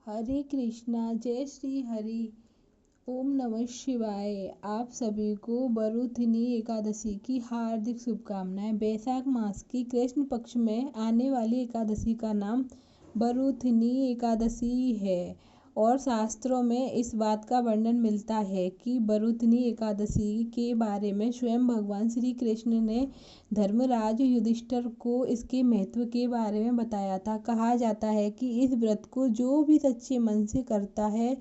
हरे कृष्णा, जय श्री हरि। ओम नमः शिवाय। आप सभी को बरुथिनी एकादशी की हार्दिक शुभकामनाएं। वैशाख मास की कृष्ण पक्ष में आने वाली एकादशी का नाम बरुथिनी एकादशी है और शास्त्रों में इस बात का वर्णन मिलता है कि बरुथिनी एकादशी के बारे में स्वयं भगवान श्री कृष्ण ने धर्मराज युधिष्ठिर को इसके महत्व के बारे में बताया था। कहा जाता है कि इस व्रत को जो भी सच्चे मन से करता है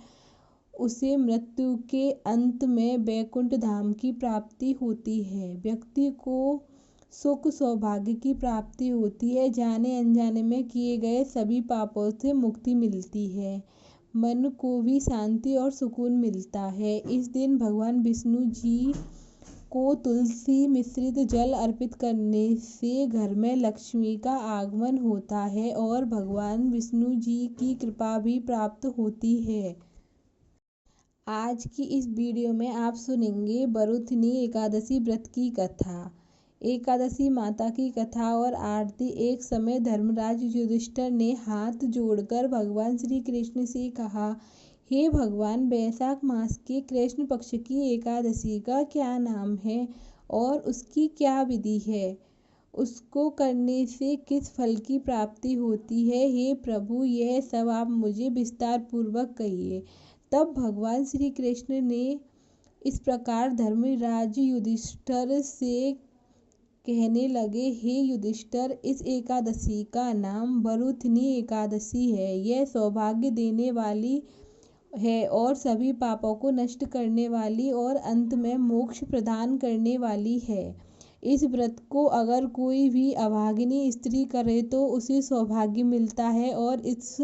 उसे मृत्यु के अंत में वैकुंठ धाम की प्राप्ति होती है। व्यक्ति को सुख सौभाग्य की प्राप्ति होती है। जाने अनजाने में किए गए सभी पापों से मुक्ति मिलती है। मन को भी शांति और सुकून मिलता है। इस दिन भगवान विष्णु जी को तुलसी मिश्रित जल अर्पित करने से घर में लक्ष्मी का आगमन होता है और भगवान विष्णु जी की कृपा भी प्राप्त होती है। आज की इस वीडियो में आप सुनेंगे बरुथिनी एकादशी व्रत की कथा, एकादशी माता की कथा और आरती। एक समय धर्मराज युधिष्ठिर ने हाथ जोड़कर भगवान श्री कृष्ण से कहा, हे भगवान, वैशाख मास के कृष्ण पक्ष की एकादशी का क्या नाम है और उसकी क्या विधि है? उसको करने से किस फल की प्राप्ति होती है? हे प्रभु, यह सब आप मुझे विस्तार पूर्वक कहिए। तब भगवान श्री कृष्ण ने इस प्रकार धर्मराज युधिष्ठिर से कहने लगे, हे युधिष्ठिर, इस एकादशी का नाम बरुथिनी एकादशी है। यह सौभाग्य देने वाली है और सभी पापों को नष्ट करने वाली और अंत में मोक्ष प्रदान करने वाली है। इस व्रत को अगर कोई भी अभागिनी स्त्री करे तो उसे सौभाग्य मिलता है और इस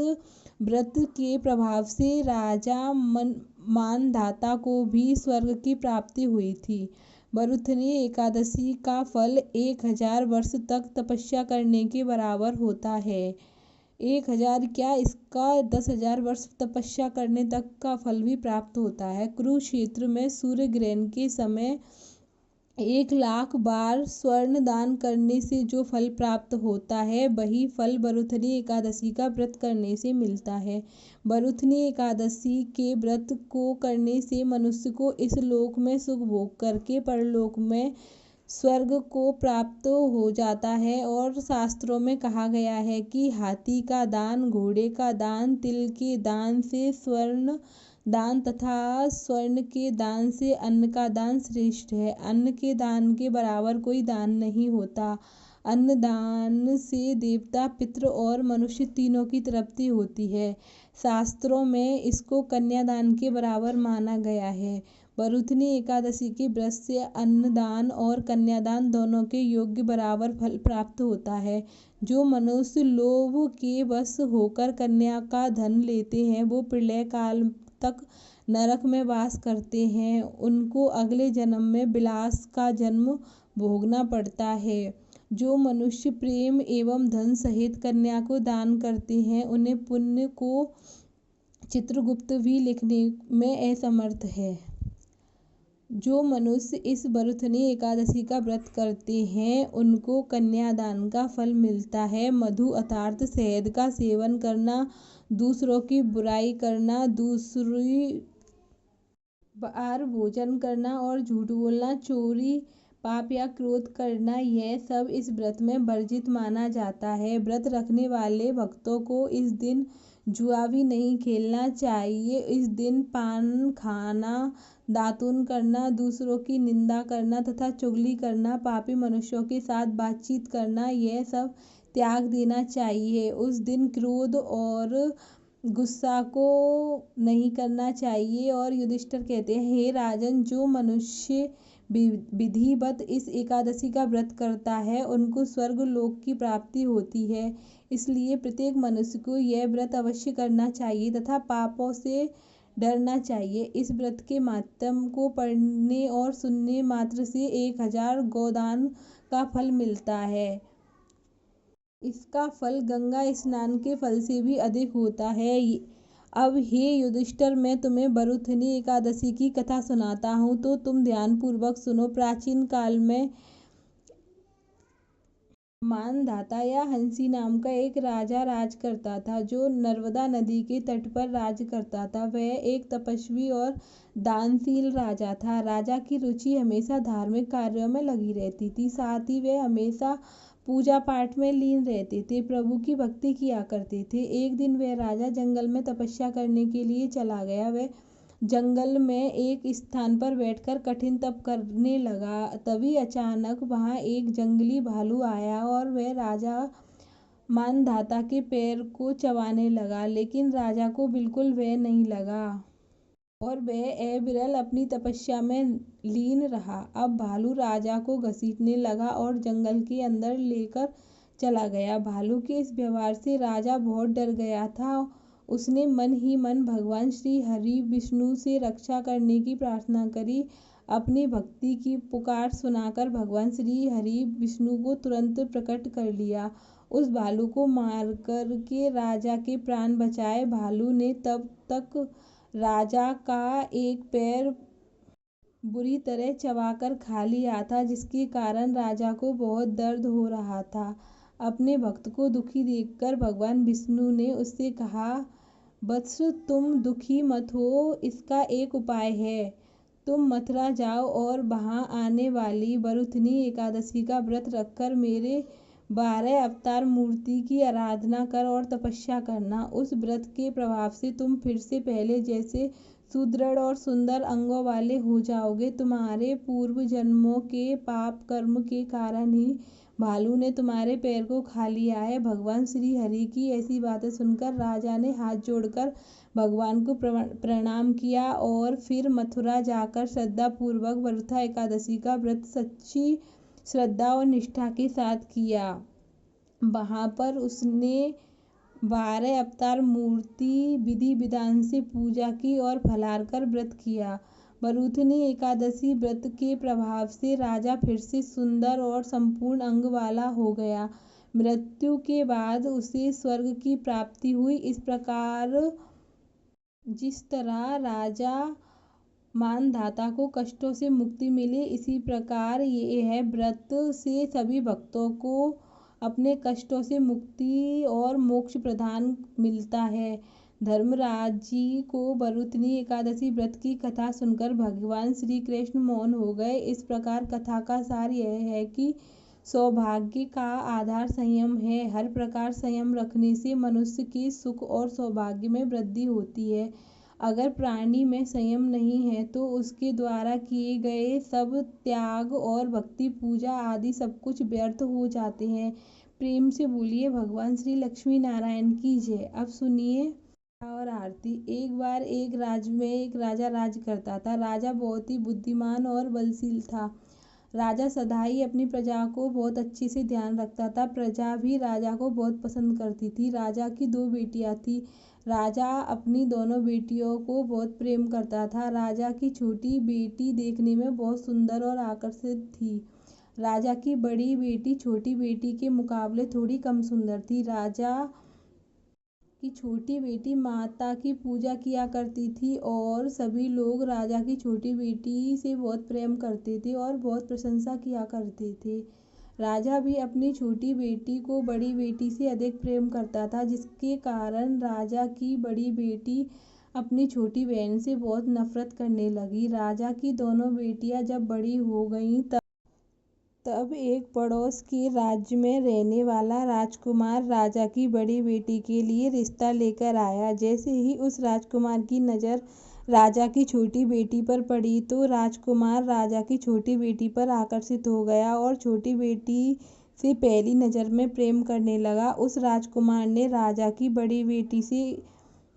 व्रत के प्रभाव से राजा मानधाता को भी स्वर्ग की प्राप्ति हुई थी। बरुथिनी एकादशी का फल 1000 वर्ष तक तपस्या करने के बराबर होता है। 1000 क्या, इसका 10,000 वर्ष तपस्या करने तक का फल भी प्राप्त होता है। कुरुक्षेत्र में सूर्य ग्रहण के समय 1,00,000 बार स्वर्ण दान करने से जो फल प्राप्त होता है वही फल बरुथिनी एकादशी का व्रत करने से मिलता है। बरुथिनी एकादशी के व्रत को करने से मनुष्य को इस लोक में सुख भोग करके परलोक में स्वर्ग को प्राप्त हो जाता है। और शास्त्रों में कहा गया है कि हाथी का दान, घोड़े का दान, तिल के दान से स्वर्ण दान तथा स्वर्ण के दान से अन्न का दान श्रेष्ठ है। अन्न के दान के बराबर कोई दान नहीं होता। अन्न दान से देवता, पितृ और मनुष्य तीनों की तृप्ति होती है। शास्त्रों में इसको कन्यादान के बराबर माना गया है। बरुथिनी एकादशी के व्रत से अन्नदान और कन्यादान दोनों के योग्य बराबर फल प्राप्त होता है। जो मनुष्य लोभ के वश होकर कन्या का धन लेते हैं वो प्रलय काल तक नरक में वास करते हैं। उनको अगले जन्म में विलास का जन्म भोगना पड़ता है। जो मनुष्य प्रेम एवं धन सहित कन्या को दान करते हैं उन्हें पुण्य को चित्रगुप्त भी लिखने में असमर्थ है। जो मनुष्य इस बरुथिनी एकादशी का व्रत करते हैं उनको कन्यादान का फल मिलता है। मधु अर्थात शहद का सेवन करना, दूसरों की बुराई करना, दूसरी बार भोजन करना और झूठ बोलना, चोरी, पाप या क्रोध करना, यह सब इस व्रत में वर्जित माना जाता है। व्रत रखने वाले भक्तों को इस दिन जुआ भी नहीं खेलना चाहिए। इस दिन पान खाना, दातून करना, दूसरों की निंदा करना तथा चुगली करना, पापी मनुष्यों के साथ बातचीत करना, यह सब त्याग देना चाहिए। उस दिन क्रोध और गुस्सा को नहीं करना चाहिए। और युधिष्ठिर कहते हैं, हे राजन, जो मनुष्य विधिवत इस एकादशी का व्रत करता है उनको स्वर्ग लोक की प्राप्ति होती है। इसलिए प्रत्येक मनुष्य को यह व्रत अवश्य करना चाहिए तथा पापों से डरना चाहिए। इस व्रत के माहात्म्य को पढ़ने और सुनने मात्र से 1000 गोदान का फल मिलता है। इसका फल गंगा स्नान के फल से भी अधिक होता है। अब हे युधिष्ठिर, मैं तुम्हें बरुथिनी एकादशी की कथा सुनाता हूँ तो तुम ध्यान पूर्वक सुनो। प्राचीन काल में मानधाता या हंसी नाम का एक राजा राज करता था, जो नर्मदा नदी के तट पर राज करता था। वह एक तपस्वी और दानशील राजा था। राजा की रुचि हमेशा धार्मिक कार्यों में लगी रहती थी, साथ ही वह हमेशा पूजा पाठ में लीन रहते थे, प्रभु की भक्ति किया करते थे। एक दिन वह राजा जंगल में तपस्या करने के लिए चला गया। वह जंगल में एक स्थान पर बैठकर कठिन तप करने लगा। तभी अचानक वहां एक जंगली भालू आया और वह राजा मानधाता के पैर को चबाने लगा, लेकिन राजा को बिल्कुल भय नहीं लगा और वह अविरल अपनी तपस्या में लीन रहा। अब भालू राजा को घसीटने लगा और जंगल के अंदर लेकर चला गया। भालू के इस व्यवहार से राजा बहुत डर गया था। उसने मन ही मन भगवान श्री हरि विष्णु से रक्षा करने की प्रार्थना करी। अपनी भक्ति की पुकार सुनाकर भगवान श्री हरि विष्णु को तुरंत प्रकट कर लिया। उस भालू को मारकर के राजा के प्राण बचाए। भालू ने तब तक राजा का एक पैर बुरी तरह चबाकर खा लिया था, जिसके कारण राजा को बहुत दर्द हो रहा था। अपने भक्त को दुखी देखकर भगवान विष्णु ने उससे कहा, वत्स, तुम दुखी मत हो, इसका एक उपाय है। तुम मथुरा जाओ और वहां आने वाली वरुथनी एकादशी का व्रत रखकर मेरे 12 अवतार मूर्ति की आराधना कर और तपस्या करना। उस व्रत के प्रभाव से तुम फिर से पहले जैसे सुदृढ़ और सुंदर अंगों वाले हो जाओगे। तुम्हारे पूर्व जन्मों के पाप कर्म के कारण ही भालू ने तुम्हारे पैर को खा लिया है। भगवान श्री हरि की ऐसी बातें सुनकर राजा ने हाथ जोड़कर भगवान को प्रणाम किया और फिर मथुरा जाकर श्रद्धा पूर्वक वरुथा एकादशी का व्रत सच्ची श्रद्धा और निष्ठा के साथ किया। वहां पर उसने 12 अवतार मूर्ति विधि विधान से पूजा की और फलाहार कर व्रत किया। वरुथनी एकादशी व्रत के प्रभाव से राजा फिर से सुंदर और संपूर्ण अंग वाला हो गया। मृत्यु के बाद उसे स्वर्ग की प्राप्ति हुई। इस प्रकार जिस तरह राजा मानधाता को कष्टों से मुक्ति मिली, इसी प्रकार यह व्रत से सभी भक्तों को अपने कष्टों से मुक्ति और मोक्ष प्रदान मिलता है। धर्मराज जी को वरुथनी एकादशी व्रत की कथा सुनकर भगवान श्री कृष्ण मौन हो गए। इस प्रकार कथा का सार यह है कि सौभाग्य का आधार संयम है। हर प्रकार संयम रखने से मनुष्य के सुख और सौभाग्य में वृद्धि होती है। अगर प्राणी में संयम नहीं है तो उसके द्वारा किए गए सब त्याग और भक्ति पूजा आदि सब कुछ व्यर्थ हो जाते हैं। प्रेम से बोलिए भगवान श्री लक्ष्मी नारायण की जय। अब सुनिए और आरती। एक बार एक राज्य में एक राजा राज करता था। राजा बहुत ही बुद्धिमान और बलशील था। राजा सदा ही अपनी प्रजा को बहुत अच्छे से ध्यान रखता था। प्रजा भी राजा को बहुत पसंद करती थी। राजा की 2 बेटियां थी। राजा अपनी दोनों बेटियों को बहुत प्रेम करता था। राजा की छोटी बेटी देखने में बहुत सुंदर और आकर्षित थी। राजा की बड़ी बेटी छोटी बेटी के मुकाबले थोड़ी कम सुंदर थी। राजा की छोटी बेटी माता की पूजा किया करती थी और सभी लोग राजा की छोटी बेटी से बहुत प्रेम करते थे और बहुत प्रशंसा किया करते थे। राजा भी अपनी छोटी बेटी को बड़ी बेटी से अधिक प्रेम करता था, जिसके कारण राजा की बड़ी बेटी अपनी छोटी बहन से बहुत नफरत करने लगी। राजा की दोनों बेटियां जब बड़ी हो गईं तब एक पड़ोस के राज्य में रहने वाला राजकुमार राजा की बड़ी बेटी के लिए रिश्ता लेकर आया। जैसे ही उस राजकुमार की नज़र राजा की छोटी बेटी पर पड़ी तो राजकुमार राजा की छोटी बेटी पर आकर्षित हो गया और छोटी बेटी से पहली नज़र में प्रेम करने लगा। उस राजकुमार ने राजा की बड़ी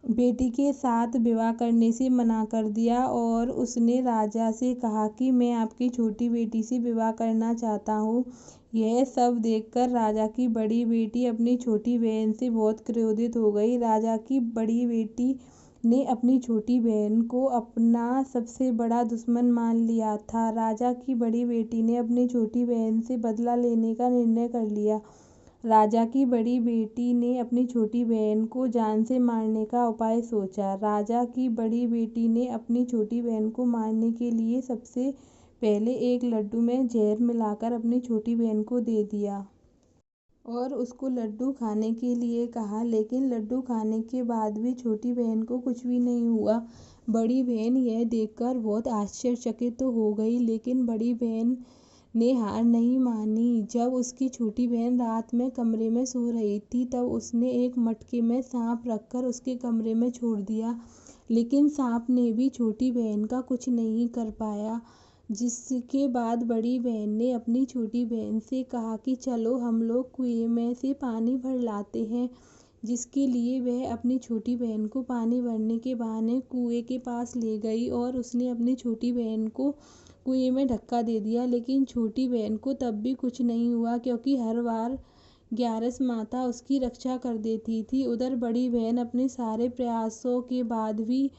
बेटी के साथ विवाह करने से मना कर दिया और उसने राजा से कहा कि मैं आपकी छोटी बेटी से विवाह करना चाहता हूँ। यह सब देखकर राजा की बड़ी बेटी अपनी छोटी बहन से बहुत क्रोधित हो गई। राजा की बड़ी बेटी ने अपनी छोटी बहन को अपना सबसे बड़ा दुश्मन मान लिया था। राजा की बड़ी बेटी ने अपनी छोटी बहन से बदला लेने का निर्णय कर लिया। राजा की बड़ी बेटी ने अपनी छोटी बहन को जान से मारने का उपाय सोचा। राजा की बड़ी बेटी ने अपनी छोटी बहन को मारने के लिए सबसे पहले एक लड्डू में जहर मिलाकर अपनी छोटी बहन को दे दिया। और उसको लड्डू खाने के लिए कहा, लेकिन लड्डू खाने के बाद भी छोटी बहन को कुछ भी नहीं हुआ। बड़ी बहन यह देखकर बहुत आश्चर्यचकित तो हो गई, लेकिन बड़ी बहन ने हार नहीं मानी। जब उसकी छोटी बहन रात में कमरे में सो रही थी, तब उसने एक मटके में सांप रखकर उसके कमरे में छोड़ दिया, लेकिन सांप ने भी छोटी बहन का कुछ नहीं कर पाया। जिसके बाद बड़ी बहन ने अपनी छोटी बहन से कहा कि चलो हम लोग कुएं में से पानी भर लाते हैं, जिसके लिए वह अपनी छोटी बहन को पानी भरने के बहाने कुएं के पास ले गई और उसने अपनी छोटी बहन को कुएं में धक्का दे दिया। लेकिन छोटी बहन को तब भी कुछ नहीं हुआ, क्योंकि हर बार ग्यारस माता उसकी रक्षा कर देती थी। उधर बड़ी बहन अपने सारे प्रयासों के बाद भी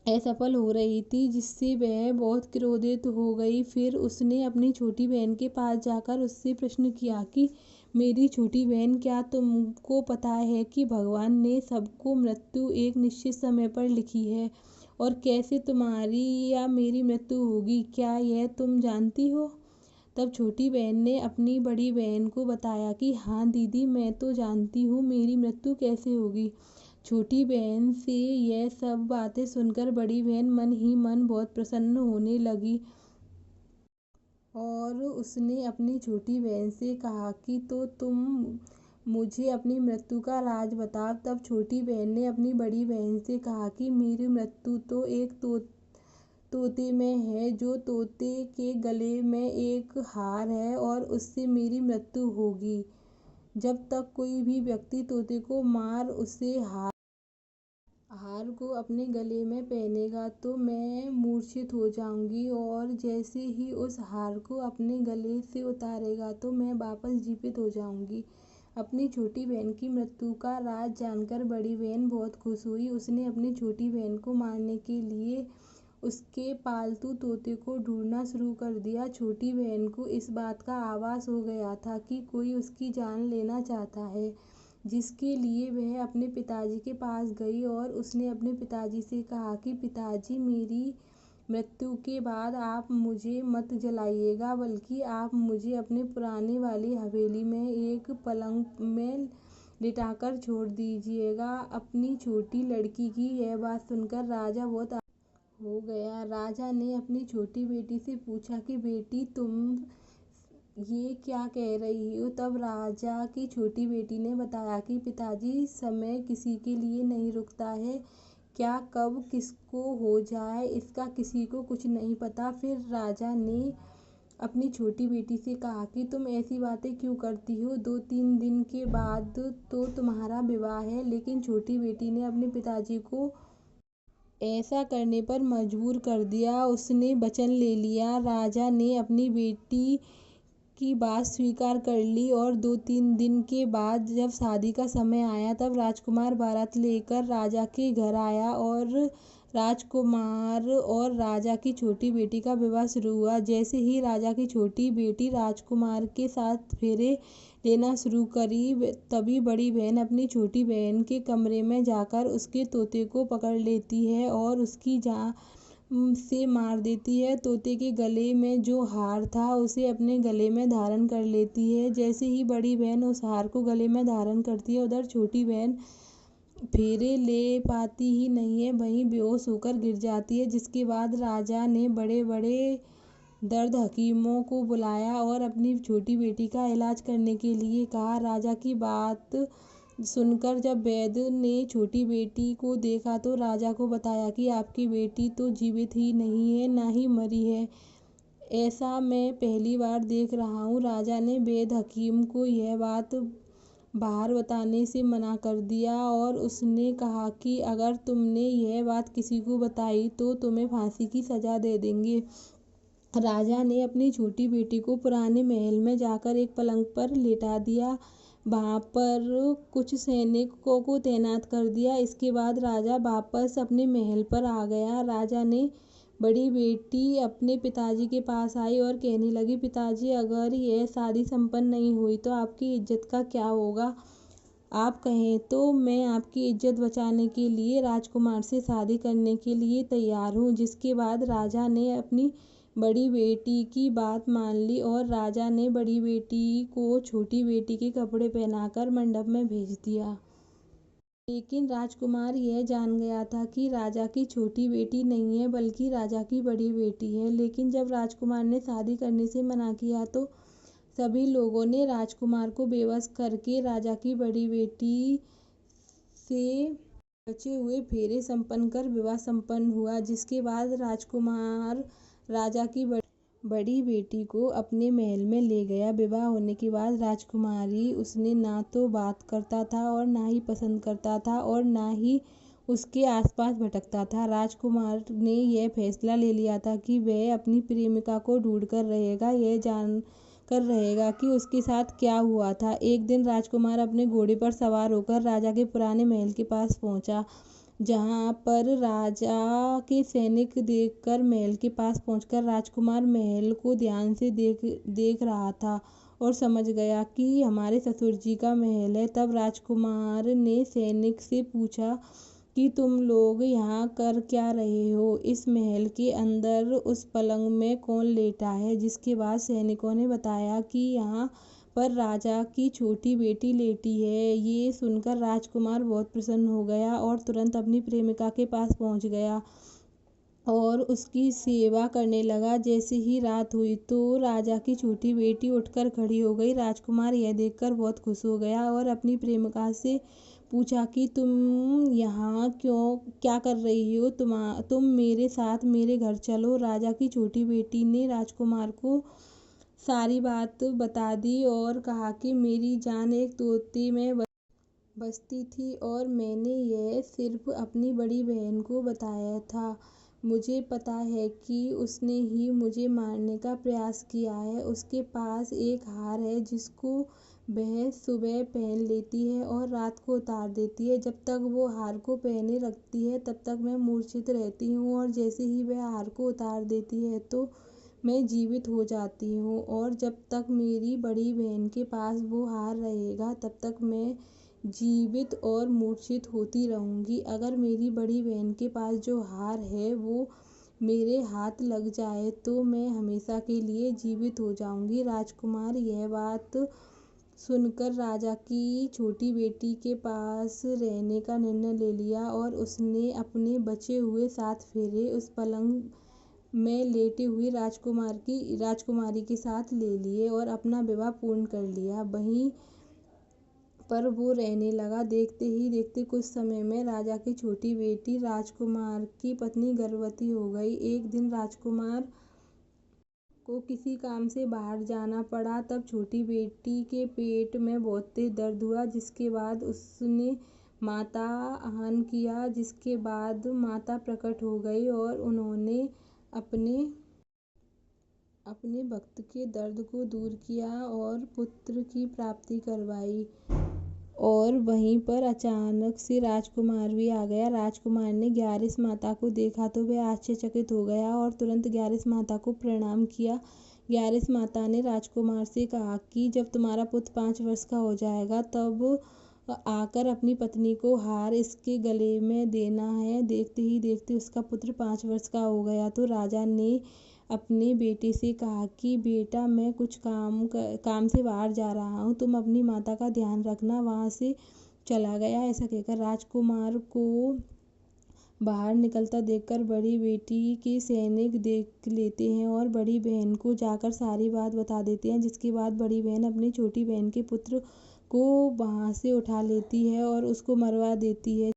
असफल हो रही थी, जिससे वह बहुत क्रोधित हो गई। फिर उसने अपनी छोटी बहन के पास जाकर उससे प्रश्न किया कि मेरी छोटी बहन, क्या तुमको पता है कि भगवान ने सबको मृत्यु एक निश्चित समय पर लिखी है, और कैसे तुम्हारी या मेरी मृत्यु होगी, क्या यह तुम जानती हो? तब छोटी बहन ने अपनी बड़ी बहन को बताया कि हाँ दीदी, मैं तो जानती हूँ मेरी मृत्यु कैसे होगी। छोटी बहन से यह सब बातें सुनकर बड़ी बहन मन ही मन बहुत प्रसन्न होने लगी और उसने अपनी छोटी बहन से कहा कि तो तुम मुझे अपनी मृत्यु का राज बताओ। तब छोटी बहन ने अपनी बड़ी बहन से कहा कि मेरी मृत्यु तो एक तोते में है, जो तोते के गले में एक हार है और उससे मेरी मृत्यु होगी। जब तक कोई भी व्यक्ति तोते को मार उसे हार को अपने गले में पहनेगा तो मैं मूर्छित हो जाऊंगी, और जैसे ही उस हार को अपने गले से उतारेगा तो मैं वापस जीवित हो जाऊंगी। अपनी छोटी बहन की मृत्यु का राज जानकर बड़ी बहन बहुत खुश हुई। उसने अपनी छोटी बहन को मारने के लिए उसके पालतू तोते को ढूंढना शुरू कर दिया। छोटी बहन को इस बात का आभास हो गया था कि कोई उसकी जान लेना चाहता है, जिसके लिए वह अपने पिताजी के पास गई और उसने अपने पिताजी से कहा कि पिताजी, मेरी मृत्यु के बाद आप मुझे मत जलाइएगा, बल्कि आप मुझे अपने पुराने वाली हवेली में एक पलंग में लिटाकर छोड़ दीजिएगा। अपनी छोटी लड़की की यह बात सुनकर राजा बहुत हो गया। राजा ने अपनी छोटी बेटी से पूछा कि बेटी, तुम ये क्या कह रही हो? तब राजा की छोटी बेटी ने बताया कि पिताजी, समय किसी के लिए नहीं रुकता है, क्या कब किसको हो जाए इसका किसी को कुछ नहीं पता। फिर राजा ने अपनी छोटी बेटी से कहा कि तुम ऐसी बातें क्यों करती हो, 2-3 दिन के बाद तो तुम्हारा विवाह है। लेकिन छोटी बेटी ने अपने पिताजी को ऐसा करने पर मजबूर कर दिया। उसने वचन ले लिया। राजा ने अपनी बेटी की बात स्वीकार कर ली और 2-3 दिन के बाद जब शादी का समय आया, तब राजकुमार बारात लेकर राजा के घर आया और राजकुमार और राजा की छोटी बेटी का विवाह शुरू हुआ। जैसे ही राजा की छोटी बेटी राजकुमार के साथ फेरे लेना शुरू करी, तभी बड़ी बहन अपनी छोटी बहन के कमरे में जाकर उसके तोते को पकड़ लेती है और उसकी जान से मार देती है। तोते के गले में जो हार था उसे अपने गले में धारण कर लेती है। जैसे ही बड़ी बहन उस हार को गले में धारण करती है, उधर छोटी बहन फेरे ले पाती ही नहीं है, वहीं बेहोश होकर गिर जाती है। जिसके बाद राजा ने बड़े बड़े दर्द हकीमों को बुलाया और अपनी छोटी बेटी का इलाज करने के लिए कहा। राजा की बात सुनकर जब वैद्य ने छोटी बेटी को देखा, तो राजा को बताया कि आपकी बेटी तो जीवित ही नहीं है, ना ही मरी है। ऐसा मैं पहली बार देख रहा हूँ। राजा ने वैद्य हकीम को यह बात बाहर बताने से मना कर दिया और उसने कहा कि अगर तुमने यह बात किसी को बताई तो तुम्हें फांसी की सजा दे देंगे। राजा ने अपनी छोटी बेटी को पुराने महल में जाकर एक पलंग पर लेटा दिया। वहाँ पर कुछ सैनिकों को तैनात कर दिया। इसके बाद राजा वापस अपने महल पर आ गया। राजा ने बड़ी बेटी अपने पिताजी के पास आई और कहने लगी, पिताजी, अगर यह शादी संपन्न नहीं हुई तो आपकी इज्जत का क्या होगा? आप कहें तो मैं आपकी इज्जत बचाने के लिए राजकुमार से शादी करने के लिए तैयार हूँ। जिसके बाद राजा ने अपनी बड़ी बेटी की बात मान ली और राजा ने बड़ी बेटी को छोटी बेटी के कपड़े पहनाकर मंडप में भेज दिया। लेकिन राजकुमार यह जान गया था कि राजा की छोटी बेटी नहीं है बल्कि राजा की बड़ी बेटी है। लेकिन जब राजकुमार ने शादी करने से मना किया तो सभी लोगों ने राजकुमार को बेबस करके राजा की बड़ी बेटी से बचे हुए फेरे संपन्न कर विवाह संपन्न हुआ, जिसके बाद राजकुमार राजा की बड़ी बेटी को अपने महल में ले गया। विवाह होने के बाद राजकुमारी उसने ना तो बात करता था और ना ही पसंद करता था और ना ही उसके आसपास भटकता था। राजकुमार ने यह फैसला ले लिया था कि वह अपनी प्रेमिका को ढूंढ कर रहेगा, यह जान कर रहेगा कि उसके साथ क्या हुआ था। एक दिन राजकुमार अपने घोड़े पर सवार होकर राजा के पुराने महल के पास पहुंचा, जहां पर राजा के सैनिक देखकर महल के पास पहुंचकर राजकुमार महल को ध्यान से देख रहा था और समझ गया कि हमारे ससुर जी का महल है। तब राजकुमार ने सैनिक से पूछा कि तुम लोग यहाँ कर क्या रहे हो? इस महल के अंदर उस पलंग में कौन लेटा है? जिसके बाद सैनिकों ने बताया कि यहाँ पर राजा की छोटी बेटी लेटी है। ये सुनकर राजकुमार बहुत प्रसन्न हो गया और तुरंत अपनी प्रेमिका के पास पहुंच गया और उसकी सेवा करने लगा। जैसे ही रात हुई तो राजा की छोटी बेटी उठकर खड़ी हो गई। राजकुमार यह देखकर बहुत खुश हो गया और अपनी प्रेमिका से पूछा कि तुम यहाँ क्या कर रही हो? तुम मेरे साथ मेरे घर चलो। राजा की छोटी बेटी ने राजकुमार को सारी बात बता दी और कहा कि मेरी जान एक तोते में बसती थी और मैंने यह सिर्फ अपनी बड़ी बहन को बताया था। मुझे पता है कि उसने ही मुझे मारने का प्रयास किया है। उसके पास एक हार है जिसको वह सुबह पहन लेती है और रात को उतार देती है। जब तक वो हार को पहने रखती है तब तक मैं मूर्छित रहती हूँ और जैसे ही वह हार को उतार देती है तो मैं जीवित हो जाती हूँ और जब तक मेरी बड़ी बहन के पास वो हार रहेगा तब तक मैं जीवित और मूर्छित होती रहूँगी। अगर मेरी बड़ी बहन के पास जो हार है वो मेरे हाथ लग जाए तो मैं हमेशा के लिए जीवित हो जाऊँगी। राजकुमार यह बात सुनकर राजा की छोटी बेटी के पास रहने का निर्णय ले लिया और उसने अपने बचे हुए 7 फेरे उस पलंग में लेटी हुई राजकुमारी के साथ ले लिए और अपना विवाह पूर्ण कर लिया। वहीं पर वो रहने लगा। देखते ही देखते कुछ समय में राजा की छोटी बेटी राजकुमार की पत्नी गर्भवती हो गई। एक दिन राजकुमार को किसी काम से बाहर जाना पड़ा। तब छोटी बेटी के पेट में बहुत तेज दर्द हुआ, जिसके बाद उसने माता आह्वान किया। जिसके बाद माता प्रकट हो गई और उन्होंने अपने भक्त के दर्द को दूर किया और पुत्र की प्राप्ति करवाई। और वहीं पर अचानक से राजकुमार भी आ गया। राजकुमार ने ग्यारिस माता को देखा तो वह आश्चर्यचकित हो गया और तुरंत ग्यारिस माता को प्रणाम किया। ग्यारिस माता ने राजकुमार से कहा कि जब तुम्हारा पुत्र 5 वर्ष का हो जाएगा तब आकर अपनी पत्नी को हार इसके गले में देना है। देखते ही देखते उसका पुत्र 5 वर्ष का हो गया तो राजा ने अपने बेटे से कहा कि बेटा, मैं कुछ काम से बाहर जा रहा हूँ, तुम अपनी माता का ध्यान रखना। वहाँ से चला गया। ऐसा कहकर राजकुमार को बाहर निकलता देखकर बड़ी बेटी के सैनिक देख लेते हैं और बड़ी बहन को जाकर सारी बात बता देते हैं। जिसके बाद बड़ी बहन अपनी छोटी बहन के पुत्र को वहाँ से उठा लेती है और उसको मरवा देती है।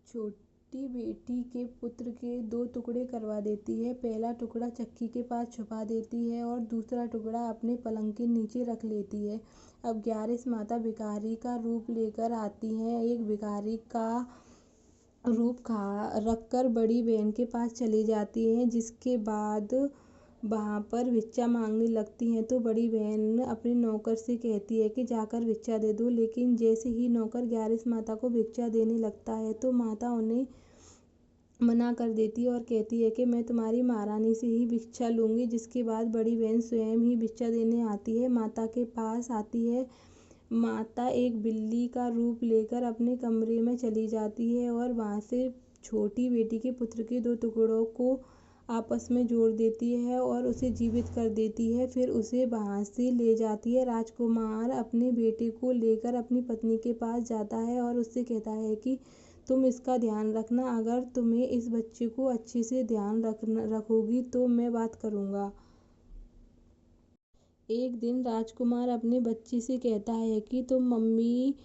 छोटी बेटी के पुत्र के 2 टुकड़े करवा देती है। पहला टुकड़ा चक्की के पास छुपा देती है और दूसरा टुकड़ा अपने पलंग के नीचे रख लेती है। अब ग्यारिस माता भिखारी का रूप लेकर आती हैं। एक भिखारी का रूप रखकर बड़ी बहन के पास चली जाती हैं। जिसके बाद वहाँ पर भिक्षा मांगने लगती हैं तो बड़ी बहन अपने नौकर से कहती है कि जाकर भिक्षा दे दो। लेकिन जैसे ही नौकर ग्यारिस माता को भिक्षा देने लगता है तो माता उन्हें मना कर देती है और कहती है कि मैं तुम्हारी महारानी से ही भिक्षा लूँगी। जिसके बाद बड़ी बहन स्वयं ही भिक्षा देने आती है। माता के पास आती है। माता एक बिल्ली का रूप लेकर अपने कमरे में चली जाती है और वहाँ से छोटी बेटी के पुत्र के 2 टुकड़ों को आपस में जोड़ देती है और उसे जीवित कर देती है, फिर उसे वहाँ से ले जाती है। राजकुमार अपने बेटे को लेकर अपनी पत्नी के पास जाता है और उससे कहता है कि तुम इसका ध्यान रखना, अगर तुम्हें इस बच्चे को अच्छे से ध्यान रखोगी तो मैं बात करूँगा। एक दिन राजकुमार अपने बच्चे से कहता है कि तुम मम्मी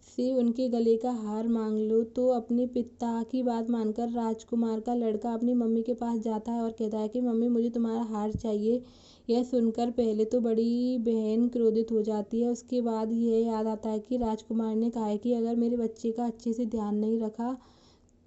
से उनके गले का हार मांग लो। तो अपने पिता की बात मानकर राजकुमार का लड़का अपनी मम्मी के पास जाता है और कहता है कि मम्मी मुझे तुम्हारा हार चाहिए। यह सुनकर पहले तो बड़ी बहन क्रोधित हो जाती है, उसके बाद यह याद आता है कि राजकुमार ने कहा है कि अगर मेरे बच्चे का अच्छे से ध्यान नहीं रखा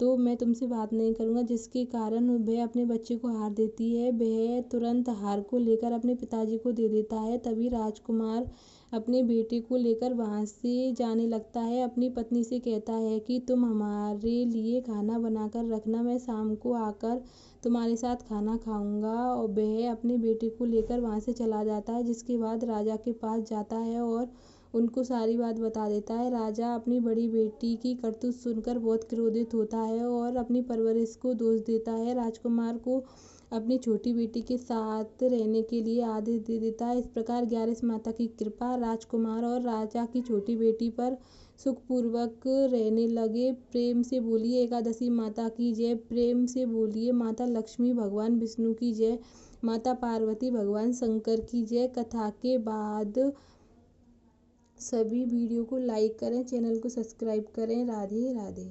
तो मैं तुमसे बात नहीं करूँगा, जिसके कारण वह अपने बच्चे को हार देती है। वह तुरंत हार को लेकर अपने पिताजी को दे देता है। तभी राजकुमार अपने बेटे को लेकर वहाँ से जाने लगता है। अपनी पत्नी से कहता है कि तुम हमारे लिए खाना बनाकर रखना, मैं शाम को आकर तुम्हारे साथ खाना खाऊंगा। और वह अपने बेटे को लेकर वहाँ से चला जाता है, जिसके बाद राजा के पास जाता है और उनको सारी बात बता देता है। राजा अपनी बड़ी बेटी की करतूत सुनकर बहुत क्रोधित होता है और अपनी परवरिश को दोष देता है। राजकुमार को अपनी छोटी बेटी के साथ रहने के लिए आदेश दे देता है। इस प्रकार 11 माता की कृपा राजकुमार और राजा की छोटी बेटी पर सुखपूर्वक रहने लगे। प्रेम से बोलिए एकादशी माता की जय। प्रेम से बोलिए माता लक्ष्मी भगवान विष्णु की जय। माता पार्वती भगवान शंकर की जय। कथा के बाद सभी वीडियो को लाइक करें, चैनल को सब्सक्राइब करें। राधे राधे।